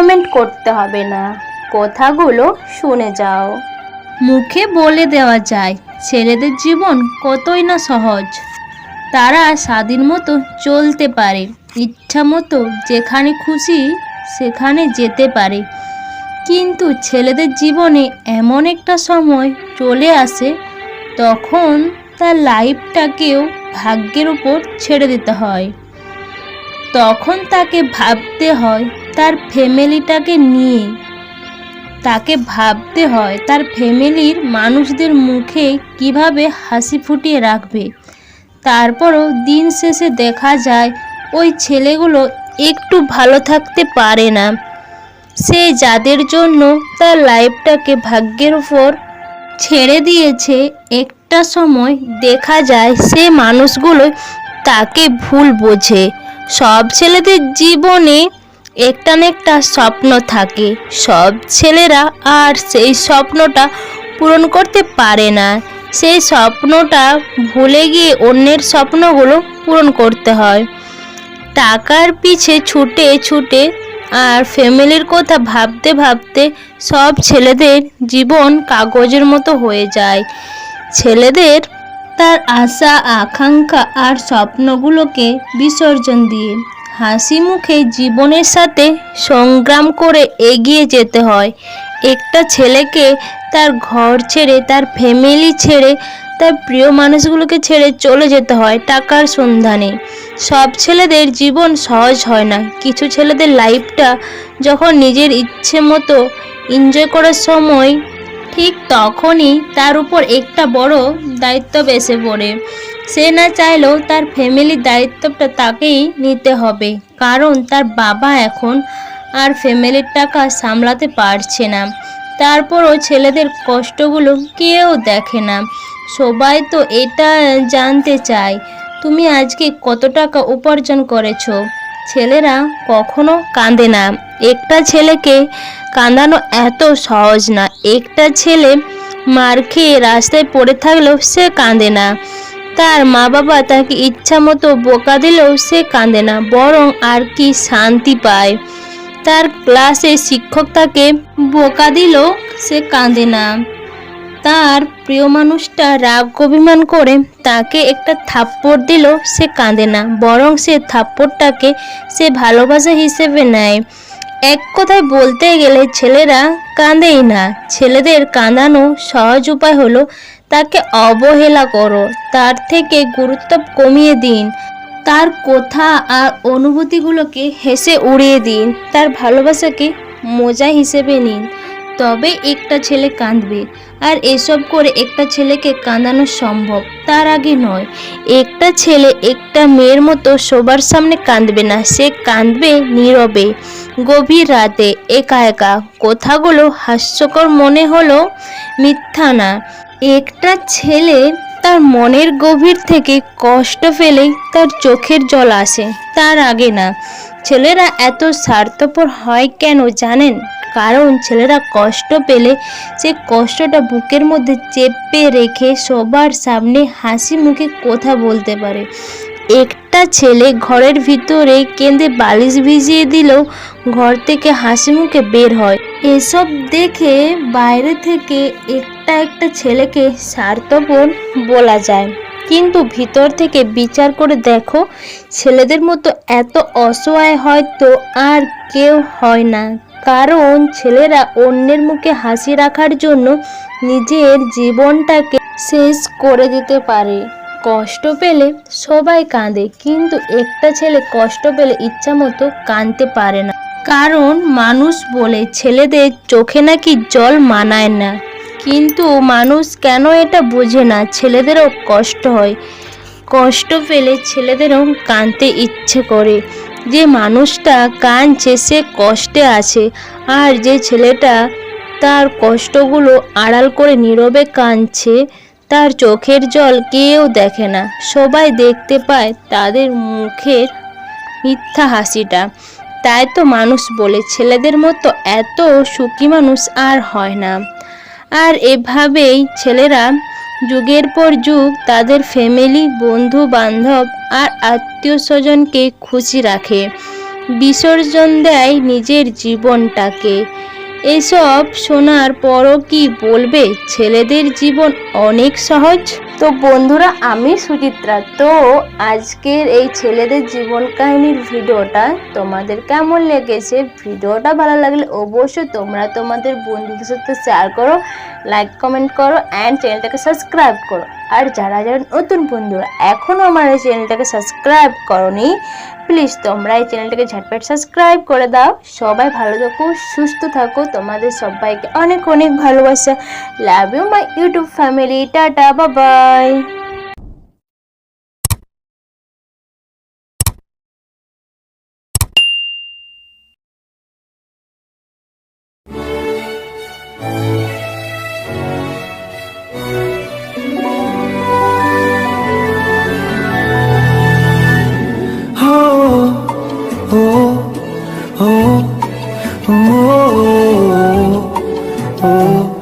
Comment করতে হবে না, কথাগুলো শুনে যাও। মুখে বলে দেওয়া যায় ছেলেদের জীবন কতই না সহজ। তারা স্বাধীন মতো চলতে পারে, ইচ্ছা মতো যেখানে খুশি সেখানে যেতে পারে। কিন্তু ছেলেদের জীবনে এমন একটা সময় চলে আসে তখন তার লাইফটাকেও ভাগ্যের উপর ছেড়ে দিতে হয়। তখন তাকে ভাবতে হয় তার ফ্যামিলিটাকে নিয়ে, তাকে ভাবতে হয় তার ফ্যামিলির মানুষদের মুখে কিভাবে হাসি ফুটিয়ে রাখবে। তারপরও দিন শেষে দেখা যায় ওই ছেলেগুলো একটু ভালো থাকতে পারে না। সে যাদের জন্য তার লাইফটাকে ভাগ্যের উপর ছেড়ে দিয়েছে, একটা সময় দেখা যায় সে মানুষগুলো তাকে ভুল বোঝে। সব ছেলেদের জীবনে একটা না একটা স্বপ্ন থাকে, সব ছেলেরা আর সেই স্বপ্নটা পূরণ করতে পারে না। সেই স্বপ্নটা ভুলে গিয়ে অন্যের স্বপ্নগুলো পূরণ করতে হয়। টাকার পিছে ছুটে ছুটে আর ফ্যামিলির কথা ভাবতে ভাবতে সব ছেলেদের জীবন কাগজের মতো হয়ে যায়। ছেলেদের তার আশা আকাঙ্ক্ষা আর স্বপ্নগুলোকে বিসর্জন দিয়ে হাসি মুখে জীবনের সাথে সংগ্রাম করে এগিয়ে যেতে হয়। একটা ছেলেকে তার ঘর ছেড়ে, তার ফ্যামিলি ছেড়ে, তার প্রিয় মানুষগুলোকে ছেড়ে চলে যেতে হয় টাকার সন্ধানে। সব ছেলেদের জীবন সহজ হয় না। কিছু ছেলেদের লাইফটা যখন নিজের ইচ্ছে মতো এনজয় করার সময়, ঠিক তখনই তার উপর একটা বড় দায়িত্ব এসে পড়ে। সে না চাইলেও তার ফ্যামিলির দায়িত্বটা তাকেই নিতে হবে, কারণ তার বাবা এখন আর ফ্যামিলির টাকা সামলাতে পারছে না। তারপরও ছেলেদের কষ্টগুলো কেউ দেখে না। সবাই তো এটা জানতে চায় তুমি আজকে কত টাকা উপার্জন করেছো। ছেলেরা কখনো কাঁদে না। একটা ছেলেকে কাঁদানো এত সহজ না। একটা ছেলে মার খেয়ে রাস্তায় পড়ে থাকলেও সে কাঁদে না। তার মা বাবা তাকে ইচ্ছা মতো বোকা দিলেও সে কাঁদে না, বরং আর কি শান্তি পায়। তার ক্লাসে শিক্ষক তাকে বোকা দিলেও সে কাঁদে না। তার প্রিয় মানুষটা রাগ অভিমান করে তাকে একটা থাপ্পড় দিলেও সে কাঁদে না, বরং সে থাপ্পড়টাকে সে ভালোবাসা হিসেবে নেয়। এক কথায় বলতে গেলে ছেলেরা কাঁদেই না। ছেলেদের কাঁদানো সহজ উপায় হলো তাকে অবহেলা করো, তার থেকে গুরুত্ব কমিয়ে দিন, তার কথা আর অনুভূতিগুলোকে হেসে উড়িয়ে দিন, তার ভালোবাসাকে মজা হিসেবে নিন। তবে একটা ছেলে কাঁদবে। আর এসব করে একটা ছেলেকে কাঁদানো সম্ভব, তার আগে নয়। একটা ছেলে একটা মেয়ের মতো সবার সামনে কাঁদবে না। সে কাঁদবে নীরবে, গভীর রাতে, একা একা। কথাগুলো হাস্যকর মনে হলো মিথ্যা না। একটা ছেলে তার মনের গভীর থেকে কষ্ট পেলেই তার চোখের জল আসে, তার আগে না। ছেলেরা এত স্বার্থপর হয় কেন জানেন? কারণ ছেলেরা কষ্ট পেলে সে কষ্টটা বুকের মধ্যে চেপে রেখে সবার সামনে হাসি মুখে কথা বলতে পারে। একটা ছেলে ঘরের ভিতরে কেঁদে বালিশ ভিজিয়ে দিলেও ঘর থেকে হাসি মুখে বের হয়। এসব দেখে বাইরে থেকে একটা ছেলেকে স্বার্থপর বলা যায়, কিন্তু ভিতর থেকে বিচার করে দেখো, ছেলেদের মতো এত অসহায় হয়তো আর কেউ হয় না। কারণ ছেলেরা অন্যের মুখে হাসি রাখার জন্য নিজের জীবনটাকে শেষ করে দিতে পারে। কষ্ট পেলে সবাই কাঁদে, কিন্তু একটা ছেলে কষ্ট পেলে ইচ্ছা মতো কাঁদতে পারে না। কারণ মানুষ বলে ছেলেদের চোখে নাকি জল মানায় না। কিন্তু মানুষ কেন এটা বোঝে না? ছেলেদেরও কষ্ট হয়। কষ্ট পেলে ছেলেদেরও কাঁদতে ইচ্ছে করে। যে মানুষটা কাঁদছে সে কষ্টে আছে, আর যে ছেলেটা তার কষ্টগুলো আড়াল করে নীরবে কাঁদছে, তার চোখের জল কেউ দেখে না। সবাই দেখতে পায় তাদের মুখের মিথ্যা হাসিটা। তাই তো মানুষ বলে ছেলেদের মতো এত সুখী মানুষ আর হয় না। আর এভাবেই ছেলেরা যুগের পর যুগ তাদের ফ্যামিলি, বন্ধু বান্ধব আর আত্মীয় স্বজনকে খুশি রাখে। বিসর্জন দেয় নিজের জীবনটাকে। এসব শোনার পরও কি বলবে ছেলেদের জীবন অনেক সহজ? তো বন্ধুরা, আমি সুচিত্রা। তো আজকের এই ছেলেদের জীবন কাহিনীর ভিডিওটা তোমাদের কেমন লেগেছে? ভিডিওটা ভালো লাগলে অবশ্যই তোমরা তোমাদের বন্ধুদের সাথে শেয়ার করো, লাইক কমেন্ট করো অ্যান্ড চ্যানেলটাকে সাবস্ক্রাইব করো। আর যারা যারা নতুন বন্ধুরা এখনও আমার এই চ্যানেলটাকে সাবস্ক্রাইব করোনি, প্লিজ তোমরা এই চ্যানেলটাকে ঝটপট সাবস্ক্রাইব করে দাও। সবাই ভালো থাকো, সুস্থ থাকো, তোমাদের সবাইকে অনেক অনেক ভালোবাসা। Love you my YouTube family. টাটা, bye bye. oh, oh, oh, oh, oh.